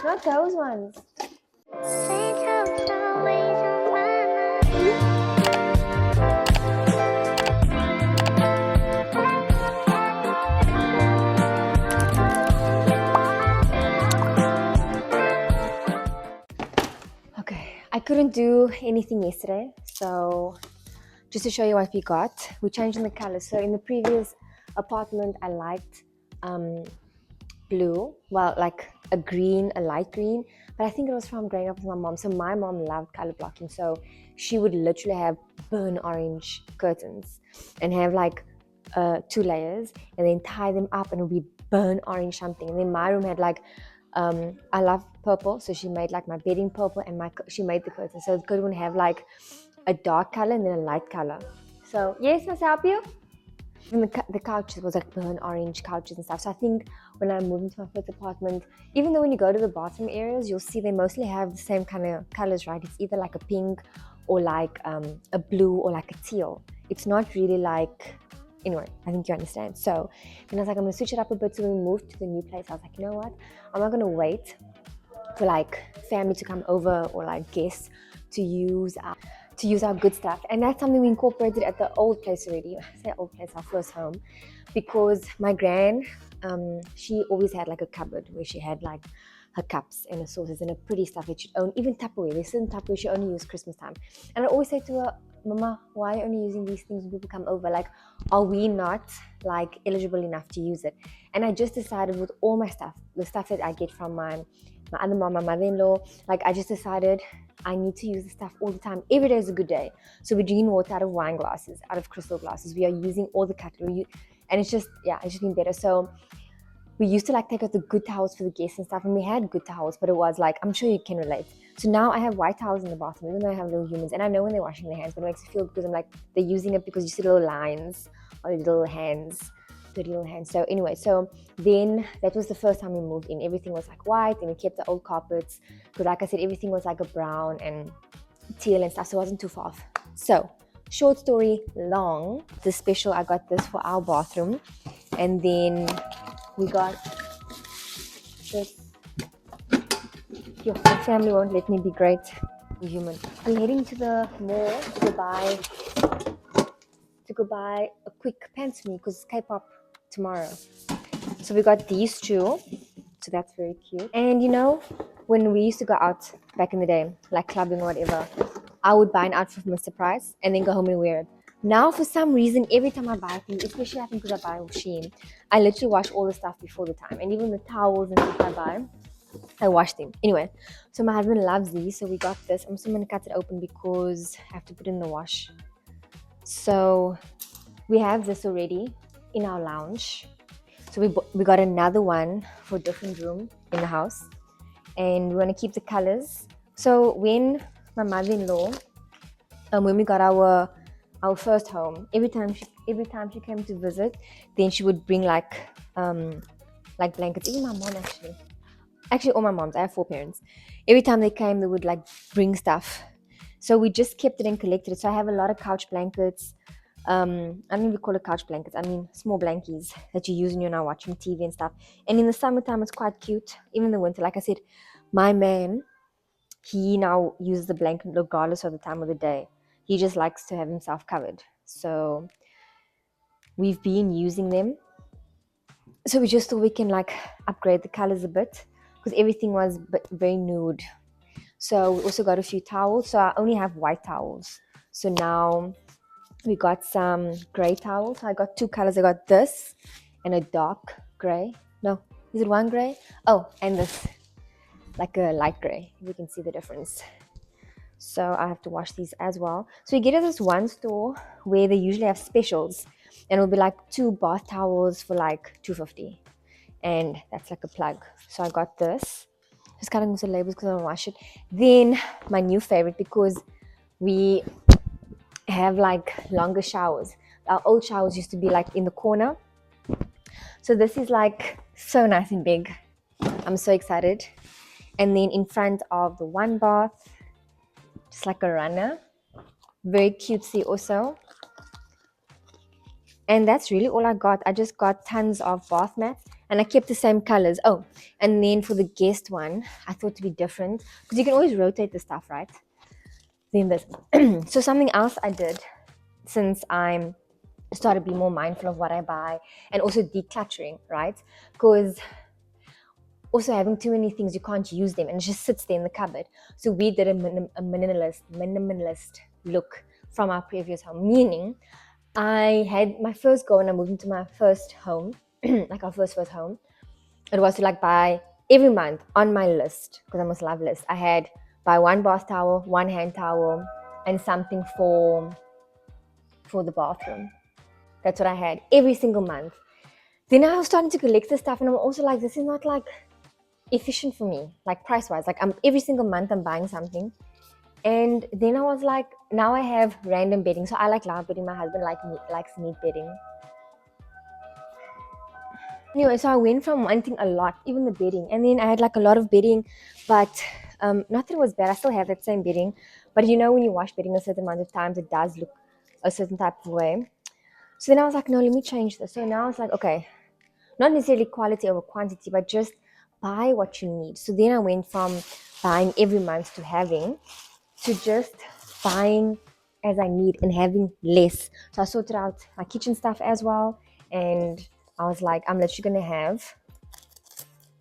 Not those ones. Okay, I couldn't do anything yesterday, so just to show you what we got, we're changing the colors. So in the previous apartment, I liked blue, well, like a green, a light green, but I think it was from growing up with my mom. So my mom loved color blocking, so she would literally have burnt orange curtains and have like 2 layers and then tie them up and it would be burnt orange something. And then my room had like I love purple, so she made like my bedding purple and she made the curtains so the curtain would have like a dark color and then a light color. So yes, must I help you? Even the couches was like burnt orange couches and stuff. So I think when I moved into my first apartment, even though when you go to the bathroom areas, you'll see they mostly have the same kind of colors, right? It's either like a pink or like a blue or like a teal. It's not really like, anyway, I think you understand. So then I was like, I'm gonna switch it up a bit. So when we moved to the new place, I was like, you know what? I'm not gonna wait for like family to come over or like guests to use our good stuff. And that's something we incorporated at the old place already. I say old place, our first home, because my gran, she always had like a cupboard where she had like her cups and her sauces and her pretty stuff that she'd own, even Tupperware. There's certain Tupperware she only used Christmas time. And I always say to her, Mama, why are you only using these things when people come over? Like, are we not like eligible enough to use it? And I just decided with all my stuff, the stuff that I get from my other mom, my mother-in-law, like I just decided I need to use the stuff all the time. Every day is a good day. So we're drinking water out of wine glasses, out of crystal glasses. We are using all the cutlery, and it's just been better. So we used to like take out the good towels for the guests and stuff, and we had good towels, but it was like, I'm sure you can relate. So now I have white towels in the bathroom, even though I have little humans, and I know when they're washing their hands, but it makes me feel good because I'm like, they're using it because you see little lines on the little hands. So anyway, so then that was the first time we moved in. Everything was like white, and we kept the old carpets because, like I said, everything was like a brown and teal and stuff, so it wasn't too far off. So short story long, the special, I got this for our bathroom, and then we got this. My family won't let me be great human. I'm heading to the mall to go buy a quick pants for me because it's K-pop tomorrow. So we got these two, so that's very cute. And you know, when we used to go out back in the day, like clubbing or whatever, I would buy an outfit from Mr. Price and then go home and wear it. Now for some reason, every time I buy things, especially I think because I buy Shein, I literally wash all the stuff before the time, and even the towels and stuff I buy, I wash them. Anyway, so my husband loves these, so we got this. I'm just going to cut it open because I have to put it in the wash. So we have this already in our lounge. So we got another one for a different room in the house, and we want to keep the colors. So when my mother-in-law, when we got our first home, every time she came to visit, then she would bring like blankets. Even my mom actually all my moms, I have 4 parents. Every time they came, they would like bring stuff. So we just kept it and collected it. So I have a lot of couch blankets. I don't even call it couch blankets. I mean small blankies that you use when you're now watching TV and stuff. And in the summertime, it's quite cute. Even in the winter, like I said, my man, he now uses the blanket regardless of the time of the day. He just likes to have himself covered. So we've been using them. So we just thought we can like upgrade the colors a bit because everything was very nude. So we also got a few towels. So I only have white towels. So now we got some gray towels. I got 2 colors. I got this and a dark gray. No, is it one gray? Oh, and this, like a light gray. You can see the difference. So I have to wash these as well. So we get at this one store where they usually have specials, and it'll be like 2 bath towels for like $2.50, and that's like a plug. So I got this. Just cutting off the labels because I don't wash it. Then my new favorite, because we have like longer showers. Our old showers used to be like in the corner. So this is like so nice and big. I'm so excited. And then in front of the one bath, just like a runner. Very cutesy also. And that's really all I got. I just got tons of bath mats and I kept the same colors. Oh, and then for the guest one, I thought to be different because you can always rotate the stuff, right? Then this. So something else I did since I'm started to be more mindful of what I buy and also decluttering, right? Because also having too many things, you can't use them and it just sits there in the cupboard. So we did a minimalist look from our previous home, meaning I had my first go when I moved into my first home, like our first home. It was to like buy every month on my list, because I must love lists. I had buy one bath towel, one hand towel, and something for the bathroom. That's what I had every single month. Then I was starting to collect the stuff, and I'm also like, this is not like efficient for me, like price wise. Like I'm every single month I'm buying something. And then I was like, now I have random bedding. So I like loud bedding. My husband likes neat bedding. Anyway, so I went from wanting a lot, even the bedding, and then I had like a lot of bedding, but not that it was bad. I still have that same bedding, but you know when you wash bedding a certain amount of times, it does look a certain type of way. So then I was like, no, let me change this. So now I was like, okay, not necessarily quality over quantity, but just buy what you need. So then I went from buying every month to just buying as I need and having less. So I sorted out my kitchen stuff as well, and I was like, I'm literally gonna have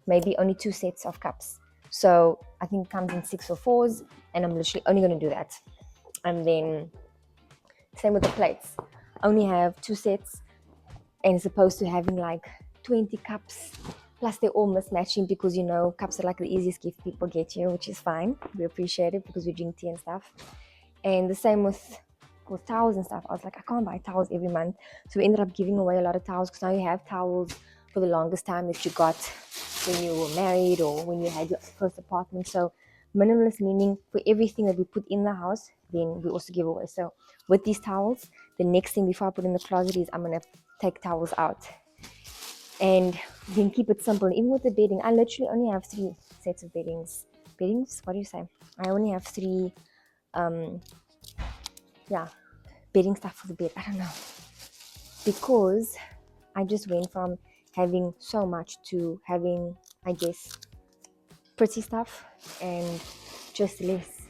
maybe only 2 sets of cups. So I think it comes in 6 or 4s, and I'm literally only gonna do that. And then same with the plates. Only have 2 sets, and it's opposed to having like 20 cups. Plus they're all mismatching because you know cups are like the easiest gift people get you, which is fine. We appreciate it because we drink tea and stuff. And the same with towels and stuff. I was like, I can't buy towels every month. So we ended up giving away a lot of towels because now you have towels for the longest time that you got when you were married or when you had your first apartment. So minimalist meaning for everything that we put in the house, then we also give away. So with these towels, the next thing before I put in the closet is I'm going to take towels out and then keep it simple. Even with the bedding, I literally only have 3 sets of beddings. Beddings? What do you say? I only have 3 bedding stuff for the bed. I don't know, because I just went from having so much to having, I guess, pretty stuff and just less.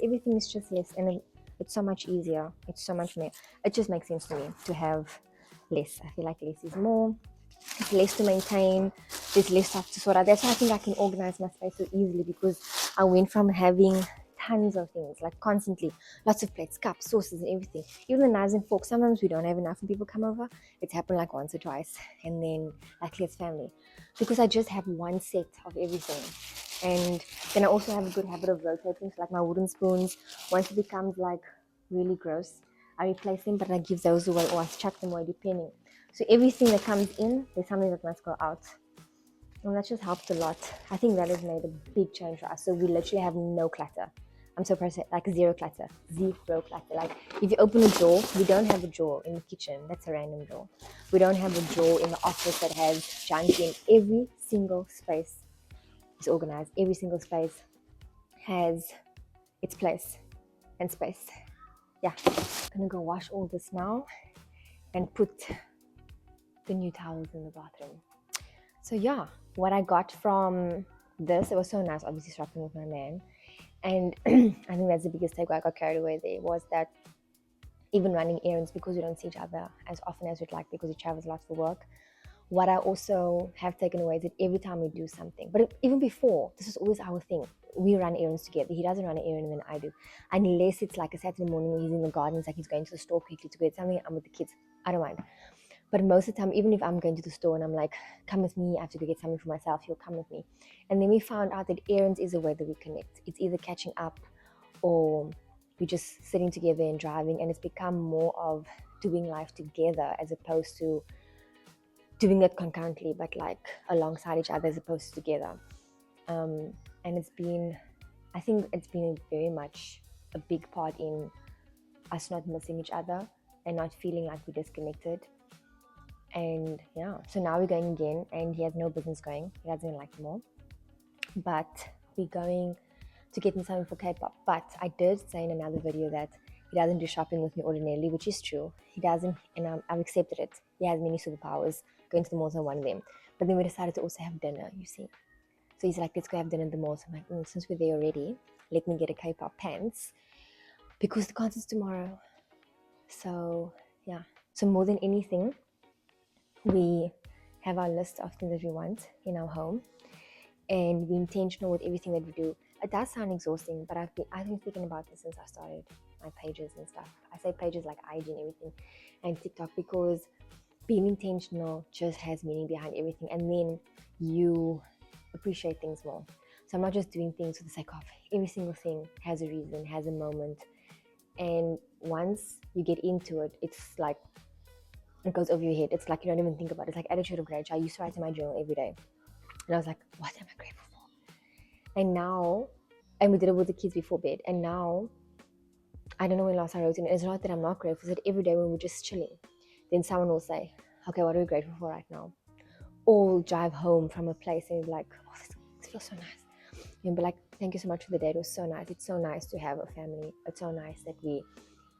Everything is just less, and it's so much easier. It's so much more. It just makes sense to me to have less. I feel like less is more. It's less to maintain. There's less stuff to sort out. That's why I think I can organize my space so easily, because I went from having tons of things, like constantly, lots of plates, cups, sauces, and everything. Even the knives and forks. Sometimes we don't have enough when people come over. It's happened like once or twice, and then luckily it's family, because I just have one set of everything. And then I also have a good habit of rotating. So like my wooden spoons, once it becomes like really gross, I replace them, but I give those away or I chuck them away depending. So everything that comes in, there's something that must go out. And that just helped a lot. I think that has made a big change for us. So we literally have no clutter. I'm so proud, like zero clutter. Like if you open a drawer, we don't have a drawer in the kitchen. That's a random drawer. We don't have a drawer in the office that has junk in. Every single space is organized. Every single space has its place and space. Yeah, I'm gonna go wash all this now and put the new towels in the bathroom. So yeah, what I got from this, it was so nice, obviously shopping with my man. And I think that's the biggest takeaway. I got carried away there, was that even running errands, because we don't see each other as often as we'd like because he travels a lot for work, what I also have taken away is that every time we do something, but even before, this is always our thing. We run errands together. He doesn't run an errand than I do. Unless it's like a Saturday morning when he's in the garden, it's like he's going to the store quickly to get something. I'm with the kids. I don't mind. But most of the time, even if I'm going to the store and I'm like, come with me, I have to go get something for myself, he'll come with me. And then we found out that errands is a way that we connect. It's either catching up or we're just sitting together and driving. And it's become more of doing life together as opposed to doing it concurrently, but like alongside each other as opposed to together. And I think it's been very much a big part in us not missing each other and not feeling like we're disconnected. And yeah, so now we're going again, and he has no business going. He doesn't like them all. But we're going to get him something for K-pop. But I did say in another video that He doesn't do shopping with me ordinarily, which is true. He doesn't, and I've accepted it. He has many superpowers. Going to the malls are one of them. But then we decided to also have dinner, you see. So he's like, let's go have dinner at the malls. I'm like, since we're there already, let me get a K-pop pants because the concert's tomorrow. So, yeah. So more than anything, we have our list of things that we want in our home, and be intentional with everything that we do. It does sound exhausting, but I've been thinking about this since I started my pages and stuff. I say pages like IG and everything, and TikTok, because being intentional just has meaning behind everything, and then you appreciate things more. So I'm not just doing things for the sake of. Every single thing has a reason, has a moment, and once you get into it, it's like it goes over your head. It's like you don't even think about it. It's like attitude of gratitude. I used to write in my journal every day, and I was like, what am I grateful for? And now, and we did it with the kids before bed, and now I don't know when last I wrote it. It's not that I'm not grateful. It's that every day when we're just chilling, then someone will say, okay, what are we grateful for right now? Or drive home from a place and be like, oh, this feels so nice. And be like, thank you so much for the day. It was so nice. It's so nice to have a family. It's so nice that we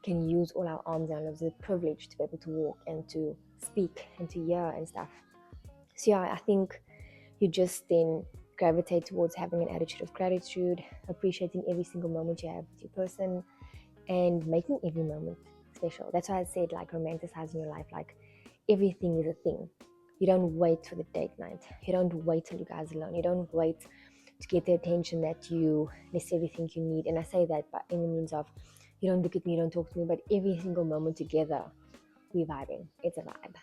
can use all our arms and legs. It's a privilege to be able to walk and to speak and to hear and stuff. So yeah, I think you just then gravitate towards having an attitude of gratitude, appreciating every single moment you have with your person, and making every moment special. That's why I said, like, romanticizing your life. Like, everything is a thing. You don't wait for the date night. You don't wait till you guys are alone. You don't wait to get the attention that you necessarily think you need. And I say that by any means of, you don't look at me, you don't talk to me, but every single moment together, we're vibing. It's a vibe.